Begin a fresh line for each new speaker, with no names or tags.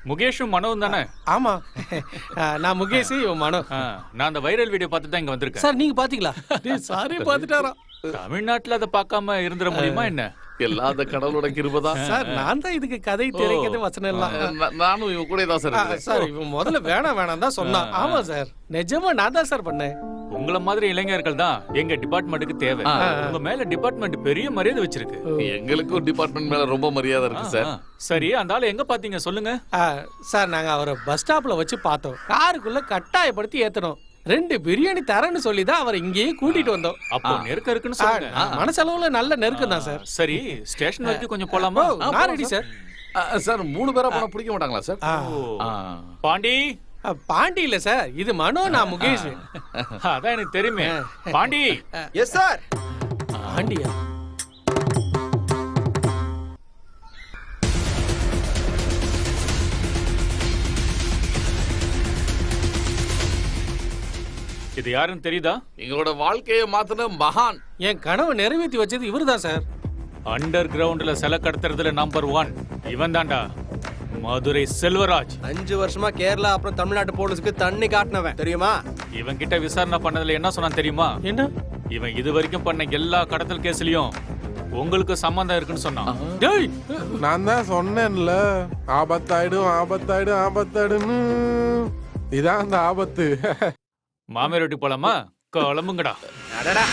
முகேஷும் மனோவும் தானே?
ஆமா. நான் முகேஷ், இவன் மனோ.
நான் அந்த வைரல் வீடியோ பார்த்து தான் இங்க வந்திருக்கேன்.
சார் நீங்க பாத்தீங்களா? சாரே பாத்துட்டாரா?
தமிழ்நாட்டுல அதை பார்க்காம இருந்துட முடியுமா என்ன?
எல்லாம் அந்த கடவுளோட கிருபை
சார். நான் தான் இதுக்கு கதை திரைக்கிறது வசனம் எல்லாம்.
நானும் இவன் கூட தான் சார்.
சார் இவன் முதல்ல வேணாம் தான் சொன்னான். ஆமா சார், நிஜமா நான் தான் சார் பண்ணேன்.
உங்கள மாதிரி இளைஞர்கள் தான் எங்க டிபார்ட்மெண்ட்டுக்கு தேவை. உங்க மேல டிபார்ட்மெண்ட் பெரிய மரியாதை வச்சிருக்கு.
எங்களுக்கும் டிபார்ட்மெண்ட் மேல ரொம்ப மரியாதை இருக்கு சார்.
சரி, அந்த ஆளு எங்க பாத்தீங்க சொல்லுங்க.
சார் நாங்க அவரை பஸ் ஸ்டாப்ல வச்சு பார்த்தோம். காருக்குள்ள கட்டாயப்படுத்தி ஏத்தணும். 2 பிரியாணி தரேன்னு சொல்லி தான் அவரை இங்கேயே கூட்டிட்டு வந்தோம்.
அப்போ நெருக்கம் இருக்குன்னு சொல்லுங்க.
மனசளவுல நல்ல நெருக்கம் தான் சார்.
சரி, ஸ்டேஷன் வரைக்கும் கொஞ்சம் போலாமா?
நான் ரெடி சார்.
சார் 3 பேரா போனா பிடிக்க மாட்டாங்களா சார்?
பாண்டி.
பாண்டி இல்ல சார், இது மனோ, நான் முகேஷ்.
அதான் எனக்கு தெரியுமே. பாண்டி.
Yes sir.
பாண்டியா?
இது யாருன்னு தெரியுதா?
எங்களோட வாழ்க்கையை மாத்தின மகான்.
என் கனவை நிறைவேற்றி வச்சது இவருதான் சார்.
அண்டர் கிரவுண்ட்ல சிலை கடத்துறதுல நம்பர் 1 இவன் தான்டா, மதுரை செல்வராஜ்.
5 வருஷமா கேரளா அப்புறம் தமிழ்நாட்டு போலீஸ்க்கு தண்ணி காட்டினவன் தெரியுமா?
இவன் கிட்ட விசாரணை பண்ணதுல என்ன சொன்னான் தெரியுமா?
என்ன?
இவன் இது வரைக்கும் பண்ண எல்லா கடத்தல் கேஸ்லயும் உங்களுக்கு சம்பந்தம் இருக்குன்னு சொன்னான்.
நான் தான் சொன்னேன்ல, ஆபத்தாயிடுன்னு. இதான் அந்த ஆபத்து.
மாமியார் வீட்டுக்கு போலாமா? கிளம்புங்கடா.
அடடா.